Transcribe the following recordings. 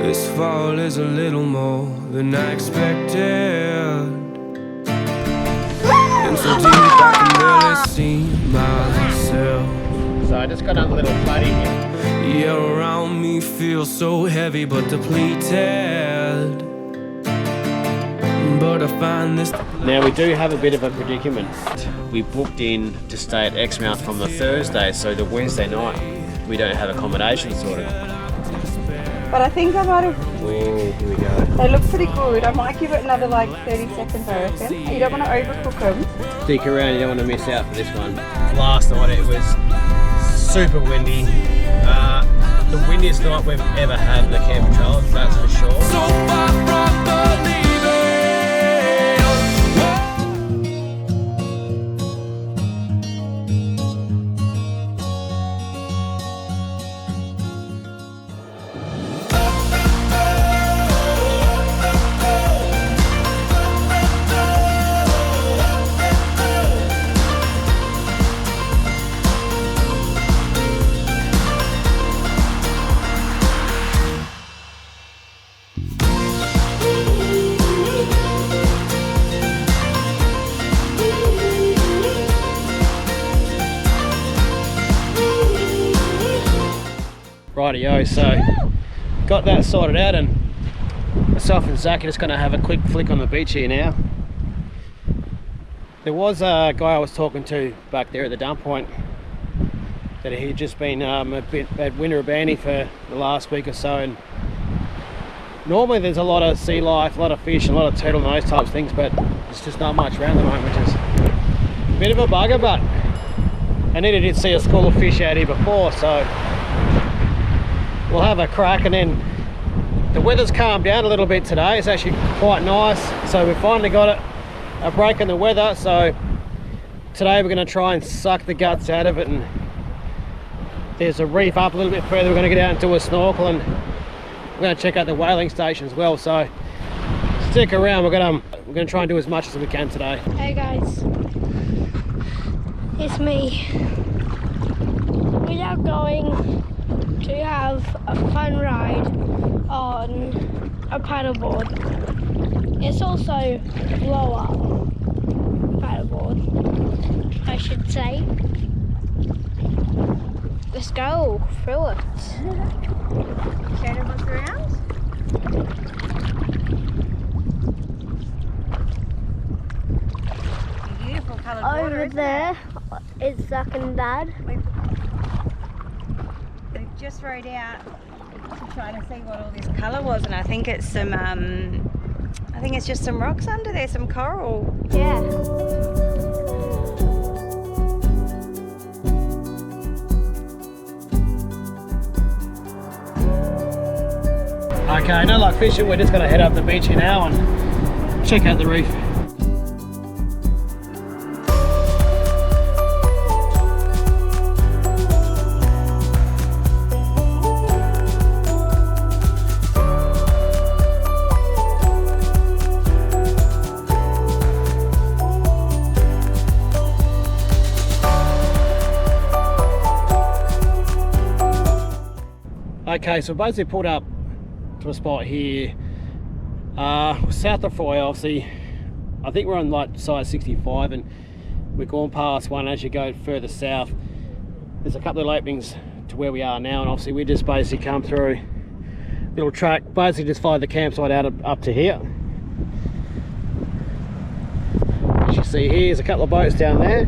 This fall is a little more than I expected. And so deep I can barely see myself. So I just got another little floodie here. Yeah, around me feels so heavy but depleted. But I find this. Now we do have a bit of a predicament. We booked in to stay at Exmouth from the Thursday, so the Wednesday night we don't have accommodation sorted. But I think I might have. Oh, here we go. They look pretty good. I might give it another like 30 seconds, I reckon. You don't want to overcook them. Stick around, you don't want to miss out for this one. Last night it was super windy. The windiest night we've ever had in the camper trail, that's for sure. So far from believing. Rightio, so got that sorted out, and myself and Zach are just going to have a quick flick on the beach here now. There was a guy I was talking to back there at the dump point that he'd just been a bit at winter abandon for the last week or so, and normally there's a lot of sea life, a lot of fish, a lot of turtle and those types of things, but there's just not much around the moment, which is a bit of a bugger. But I needed to see a school of fish out here before, so we'll have a crack. And then the weather's calmed down a little bit today. It's actually quite nice, so we finally got a break in the weather. So today we're going to try and suck the guts out of it, and there's a reef up a little bit further. We're going to get out and do a snorkel, and we're going to check out the whaling station as well. So stick around. We're going to try and do as much as we can today. Hey guys, it's me. We are going to have a fun ride on a paddleboard. It's also blow-up paddleboard, I should say. Let's go through it. Show them what's around. Beautiful coloured water. Over there is Zach and Dad. They've just rode out to try to see what all this colour was, and I think it's some, I think it's just some rocks under there, some coral. Yeah. Okay, no luck fishing. We're just going to head up the beach here now and check out the reef. Okay, so basically pulled up to a spot here, Sth Lefroy. Obviously I think we're on like side 65, and we've gone past one. As you go further south, there's a couple of openings to where we are now, and obviously we just basically come through a little track, basically just follow the campsite out up to here. As you see here, there's a couple of boats down there,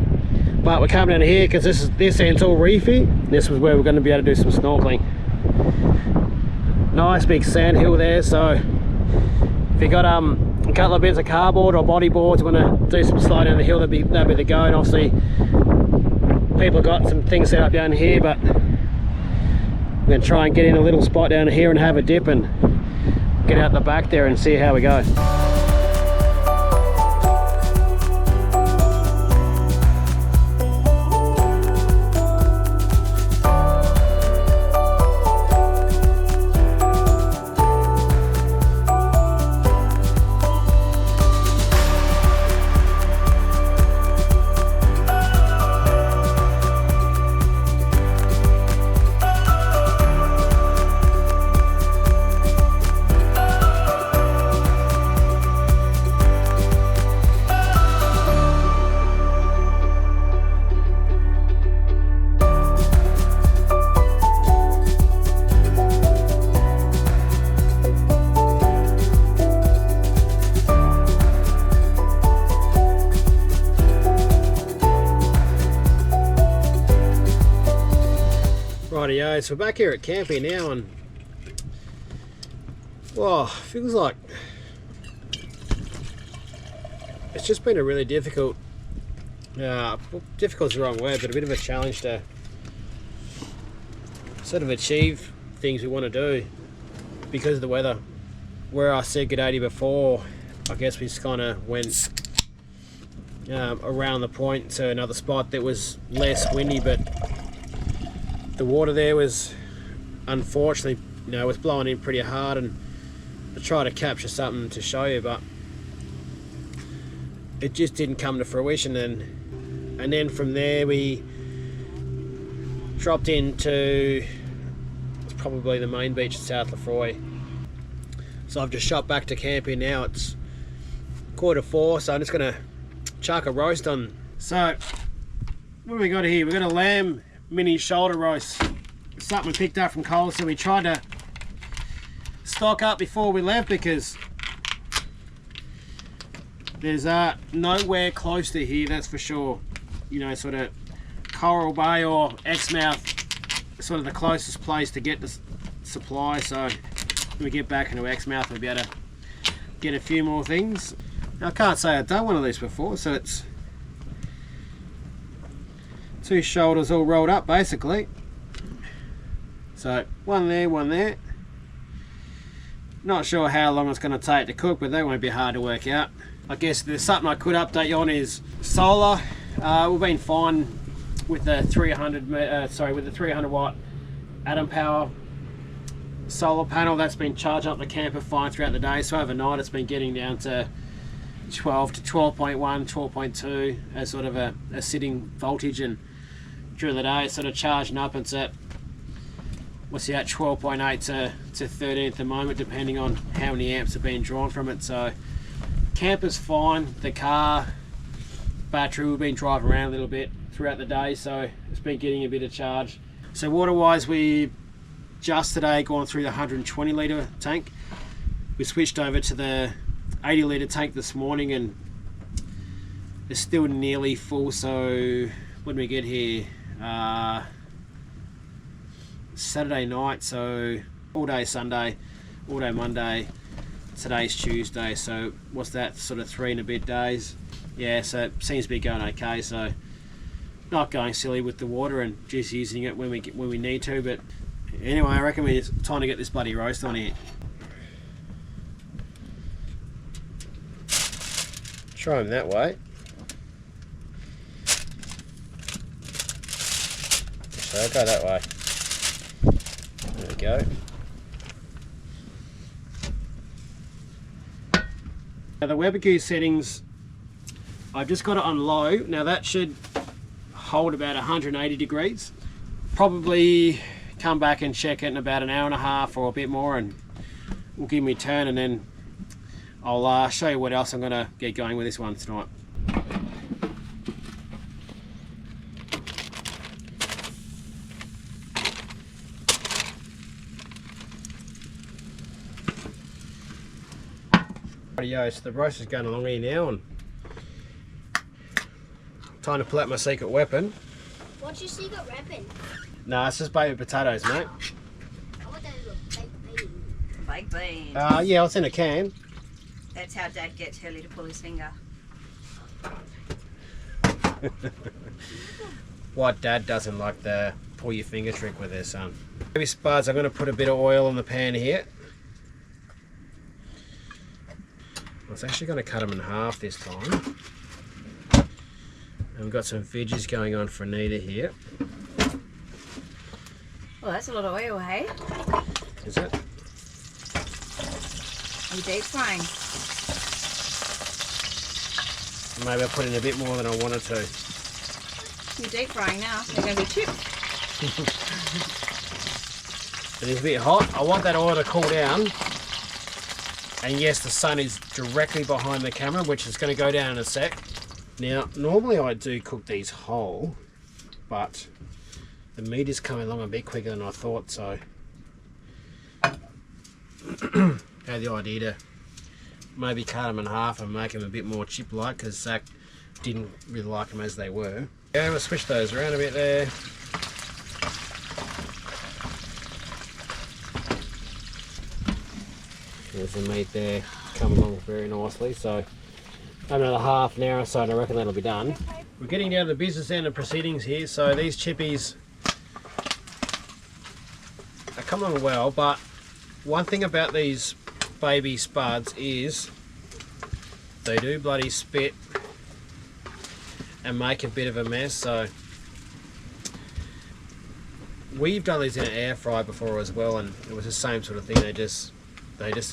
but we're coming down here because this end's all reefy. This was where we're going to be able to do some snorkeling. Nice big sand hill there, so if you got a couple of bits of cardboard or bodyboards, you want to do some slide down the hill, that'd be the go. And obviously people have got some things set up down here, but we're going to try and get in a little spot down here and have a dip and get out the back there and see how we go. Alrighty, so we're back here at CAMPER now, and well, feels like it's just been a really difficult, difficult's the wrong word, but a bit of a challenge to sort of achieve things we want to do because of the weather. Where I said Yardie before, I guess we just kind of went around the point to another spot that was less windy, but the water there was, unfortunately, was blowing in pretty hard, and I tried to capture something to show you, but it just didn't come to fruition. And then from there we dropped into probably the main beach at Sth Lefroy. So I've just shot back to CAMPER now. It's 4:15, so I'm just gonna chuck a roast on. So what have we got here? We've got a lamb mini shoulder roast, something we picked up from Coles, so we tried to stock up before we left because there's nowhere close to here, that's for sure. Sort of Coral Bay or Exmouth, sort of the closest place to get the supply. So when we get back into Exmouth, we'll be able to get a few more things. Now, I can't say I've done one of these before, so it's 2 shoulders all rolled up basically. So one there, one there. Not sure how long it's going to take to cook, but that won't be hard to work out. I guess there's something I could update you on is solar. We've been fine with the 300 watt atom power solar panel. That's been charging up the camper fine throughout the day. So overnight it's been getting down to 12 to 12.1, 12.2 as sort of a sitting voltage, and during the day it's sort of charging up, and it's at, what's the at 12.8 to 13 at the moment, depending on how many amps are being drawn from it. So camper's fine. The car battery, we've been driving around a little bit throughout the day, so it's been getting a bit of charge. So water wise, we just today gone through the 120 litre tank. We switched over to the 80 litre tank this morning, and it's still nearly full. So when we get here, Saturday night, so all day Sunday, all day Monday, today's Tuesday, so what's that, sort of 3 and a bit days. Yeah, so it seems to be going okay, so not going silly with the water and just using it when we need to. But anyway, I reckon it's time to get this bloody roast on here. Try them that way. So I'll go that way. There we go. Now the barbecue settings, I've just got it on low. Now that should hold about 180 degrees. Probably come back and check it in about an hour and a half or a bit more, and we'll give me a turn, and then I'll show you what else I'm going to get going with this one tonight. Rightio, so the roast is going along here now, and time to pull out my secret weapon. What's your secret weapon? Nah, it's just baby potatoes, mate. I want those baked beans. Baked beans. Yeah, it's in a can. That's how Dad gets Hurley to pull his finger. What Dad doesn't like the pull your finger trick with their son. Baby spuds, I'm going to put a bit of oil on the pan here. I was actually going to cut them in half this time. And we've got some veggies going on for Anita here. Well, that's a lot of oil, hey? Is it? Are you deep frying? Maybe I put in a bit more than I wanted to. You're deep frying now. They're going to be chipped. It is a bit hot. I want that oil to cool down. And yes, the sun is directly behind the camera, which is going to go down in a sec. Now, normally I do cook these whole, but the meat is coming along a bit quicker than I thought, so I had the idea to maybe cut them in half and make them a bit more chip-like, because Zach didn't really like them as they were. Yeah, we'll switch those around a bit there. There's the meat there coming along very nicely. So another half an hour or so and I reckon that'll be done. We're getting down to the business end of proceedings here. So these chippies are coming along well, but one thing about these baby spuds is they do bloody spit and make a bit of a mess. So we've done these in an air fryer before as well, and it was the same sort of thing. They just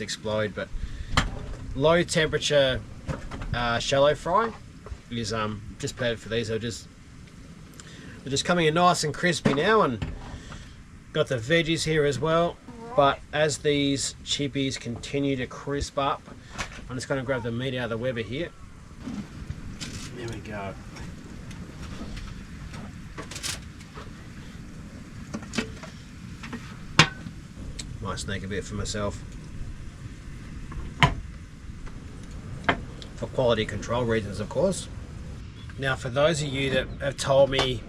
explode. But low temperature shallow fry is just perfect for these. They're just coming in nice and crispy now, and got the veggies here as well. But as these chippies continue to crisp up, I'm just going to grab the meat out of the Weber here. There we go. Might sneak a bit for myself. For quality control reasons, of course. Now, for those of you that have told me,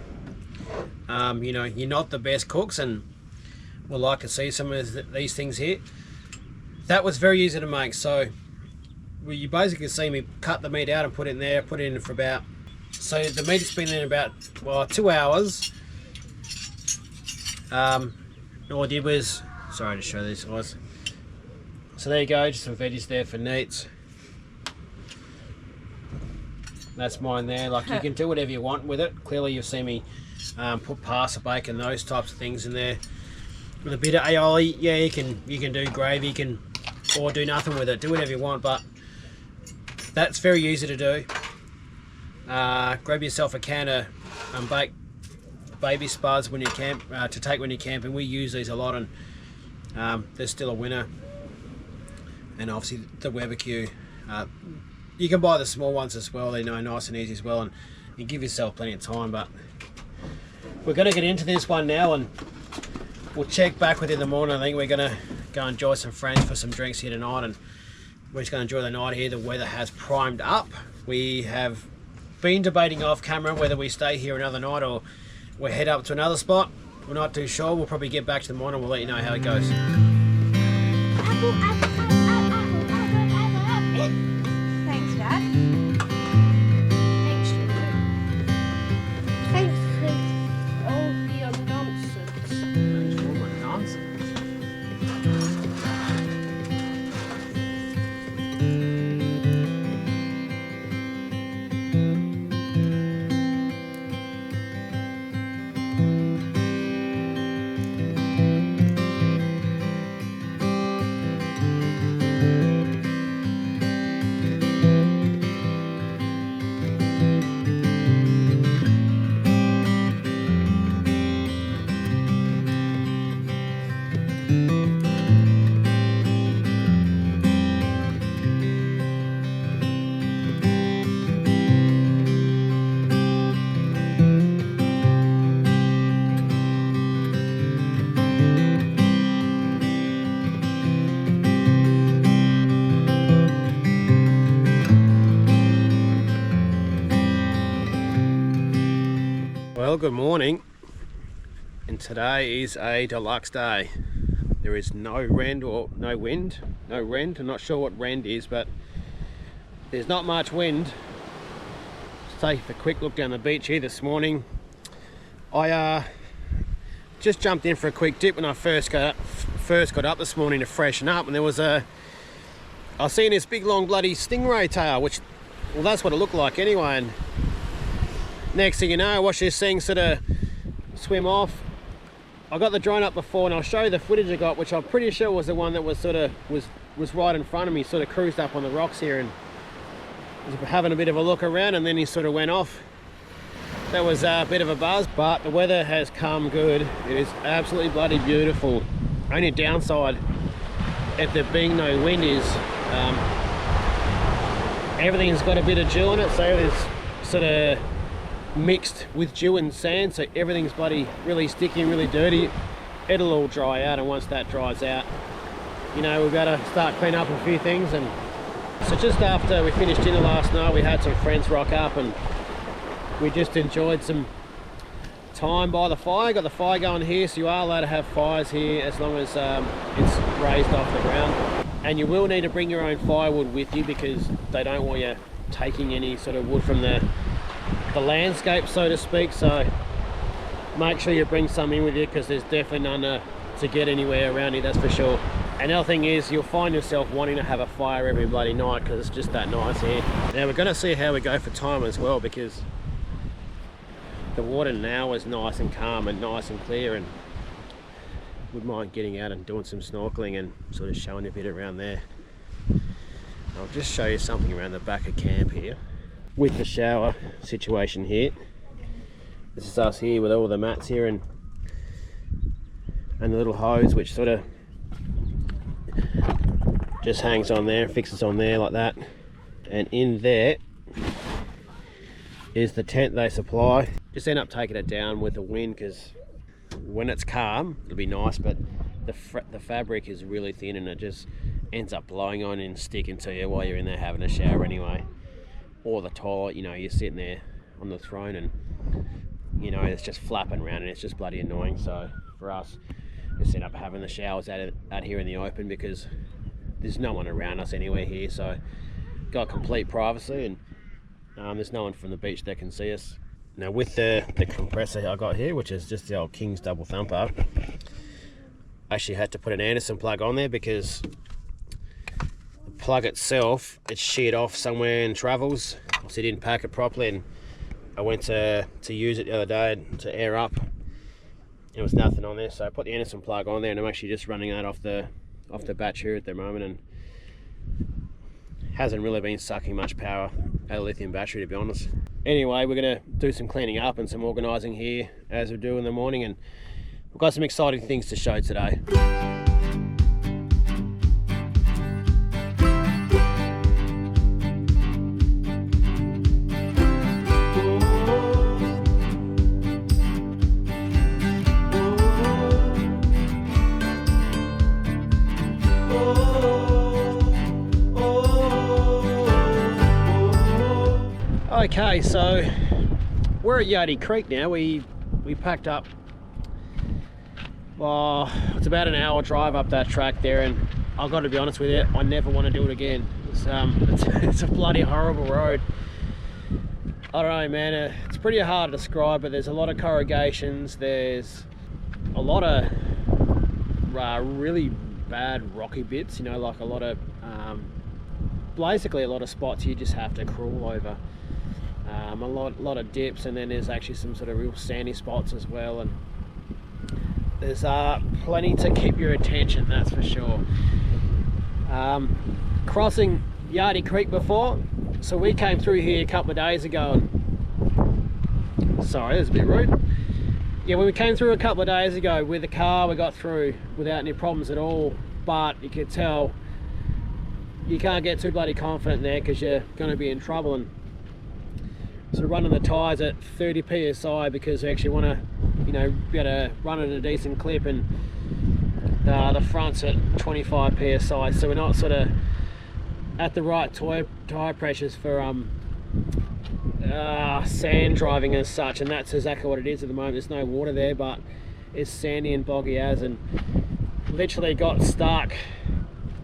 you know, you're not the best cooks and would like to see some of these things here, that was very easy to make. So well, you basically see me cut the meat out and put it in there, put it in for about, so the meat's been in about, well, 2 hours. All I did was, sorry to show these guys. So there you go, just some veggies there for neats. That's mine there. Like, you can do whatever you want with it. Clearly you've seen me put parsley, bacon, those types of things in there. With a bit of aioli, yeah, you can do gravy, or do nothing with it. Do whatever you want, but that's very easy to do. Grab yourself a can of baked baby spuds when you camp, to take when you camp, and we use these a lot, and they're still a winner. And obviously the barbecue, you can buy the small ones as well. They're nice and easy as well, and you give yourself plenty of time. But we're going to get into this one now, and we'll check back with you in the morning. I think we're going to go enjoy some friends for some drinks here tonight, and we're just going to enjoy the night here. The weather has primed up. We have been debating off camera whether we stay here another night or we head up to another spot. We're not too sure. We'll probably get back to the morning. We'll let you know how it goes. Thanks, Dad. Thanks, thanks for all your nonsense. Thanks for all my nonsense. Well, good morning, and today is a deluxe day. There is no rend or no wind, no rend. I'm not sure what rend is, but there's not much wind. Let's take a quick look down the beach here this morning. I just jumped in for a quick dip when I first got up this morning to freshen up, and there was I was seeing this big long bloody stingray tail, which, well, that's what it looked like anyway. And next thing you know, I watched this thing sort of swim off. I got the drone up before, and I'll show you the footage I got, which I'm pretty sure was the one that was sort of was right in front of me. Sort of cruised up on the rocks here and was having a bit of a look around, and then he sort of went off. That was a bit of a buzz, but the weather has come good. It is absolutely bloody beautiful. Only downside at there being no wind is everything's got a bit of dew in it, so there's sort of mixed with dew and sand, so everything's bloody really sticky and really dirty. It'll all dry out, and once that dries out, you know, we've got to start cleaning up a few things. And so just after we finished dinner last night, we had some friends rock up, and we just enjoyed some time by the fire. Got the fire going here, so you are allowed to have fires here as long as it's raised off the ground. And you will need to bring your own firewood with you because they don't want you taking any sort of wood from the landscape, so to speak. So make sure you bring some in with you because there's definitely none to get anywhere around here, that's for sure. Another thing is you'll find yourself wanting to have a fire every bloody night because it's just that nice here. Now we're going to see how we go for time as well, because the water now is nice and calm and nice and clear, and wouldn't mind getting out and doing some snorkeling and sort of showing a bit around there. I'll just show you something around the back of camp here with the shower situation here. This is us here with all the mats here and the little hose which sort of just hangs on there, fixes on there like that, and in there is the tent they supply. Just end up taking it down with the wind because when it's calm it'll be nice, but the fabric is really thin and it just ends up blowing on and sticking to you while you're in there having a shower anyway. Or the toilet, you know, you're sitting there on the throne and you know it's just flapping around and it's just bloody annoying. So for us, just end up having the showers out here in the open because there's no one around us anywhere here, so got complete privacy, and there's no one from the beach that can see us. Now with the compressor I got here, which is just the old King's double thumper, I actually had to put an Anderson plug on there because the plug itself, it's sheared off somewhere in travels, so didn't pack it properly, and I went to use it the other day to air up. There was nothing on there, so I put the Anderson plug on there, and I'm actually just running that off the batch here at the moment, and hasn't really been sucking much power out of lithium battery, to be honest. Anyway, we're going to do some cleaning up and some organising here as we do in the morning, and we've got some exciting things to show today. Okay, so we're at Yardie Creek now. We packed up, well, it's about an hour drive up that track there, and I've got to be honest with you, I never want to do it again. It's a bloody horrible road. I don't know, man, it's pretty hard to describe, but there's a lot of corrugations, there's a lot of really bad rocky bits, you know, like a lot of basically a lot of spots you just have to crawl over. A lot of dips, and then there's actually some sort of real sandy spots as well, and there's plenty to keep your attention, that's for sure. Crossing Yardie Creek before, so we came through here a couple of days ago, and sorry, that's a bit rude. Yeah, when we came through a couple of days ago with the car, we got through without any problems at all, but you could tell you can't get too bloody confident there because you're going to be in trouble, and so running the tyres at 30 psi because we actually want to, you know, be able to run at a decent clip, and the front's at 25 psi, so we're not sort of at the right tyre pressures for sand driving as such, and that's exactly what it is at the moment. There's no water there, but it's sandy and boggy as, and literally got stuck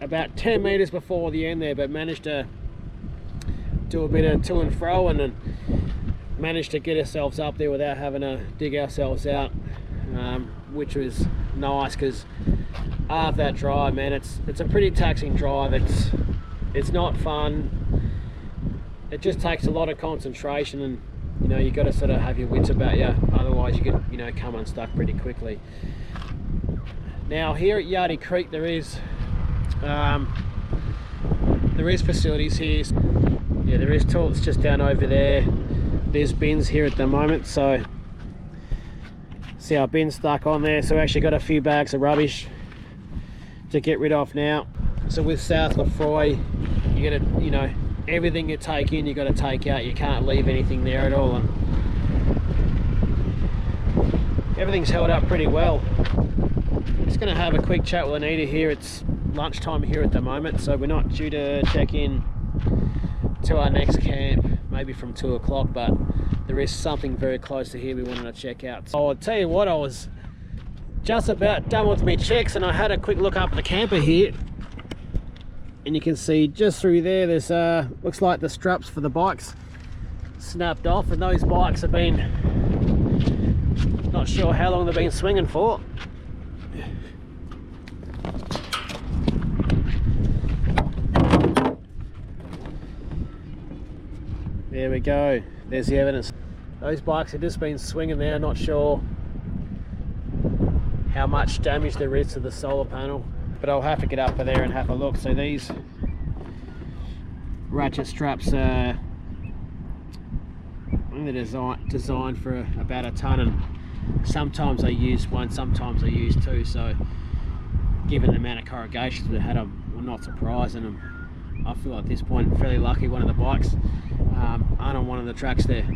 about 10 meters before the end there, but managed to do a bit of to and fro, and then managed to get ourselves up there without having to dig ourselves out, which was nice because after that drive, man, it's a pretty taxing drive. It's not fun. It just takes a lot of concentration, and you know, you got to sort of have your wits about you, otherwise you could, you know, come unstuck pretty quickly. Now here at Yardie Creek there is facilities here. Yeah, there is toilets just down over there. There's bins here at the moment, so see our bin stuck on there, so we actually got a few bags of rubbish to get rid of now. So with Sth Lefroy, you gotta, you know, everything you take in you got to take out. You can't leave anything there at all, and everything's held up pretty well. Just gonna have a quick chat with Anita here. It's lunchtime here at the moment, so we're not due to check in to our next camp maybe from 2 o'clock, but there is something very close to here we wanted to check out. So I'll tell you what, I was just about done with my checks and I had a quick look up at the camper here, and you can see just through there, there's looks like the straps for the bikes snapped off, and those bikes have been, not sure how long they've been swinging for. There we go, there's the evidence. Those bikes have just been swinging there, not sure how much damage there is to the solar panel, but I'll have to get up there and have a look. So these ratchet straps are, I think they're designed for about a ton, and sometimes I use one, sometimes I use two, so given the amount of corrugations we had, I'm not surprised, and I feel at this point fairly lucky one of the bikes aren't on one of the tracks there.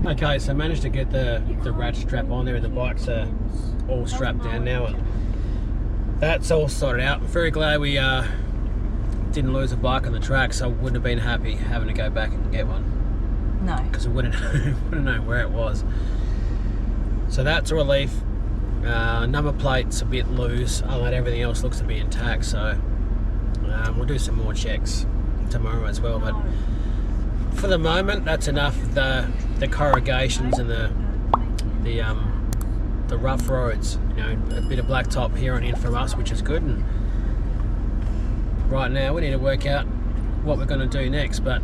Okay, so managed to get the ratchet strap on there, and the bikes are all strapped down now, and that's all sorted out. I'm very glad we didn't lose a bike on the track, so I wouldn't have been happy having to go back and get one. No. Because I wouldn't know where it was. So that's a relief. Number plate's a bit loose, other than everything else looks to be intact, so we'll do some more checks tomorrow as well, but for the moment that's enough. The corrugations and the rough roads, you know, a bit of blacktop here and in from us, which is good, and right now we need to work out what we're going to do next. But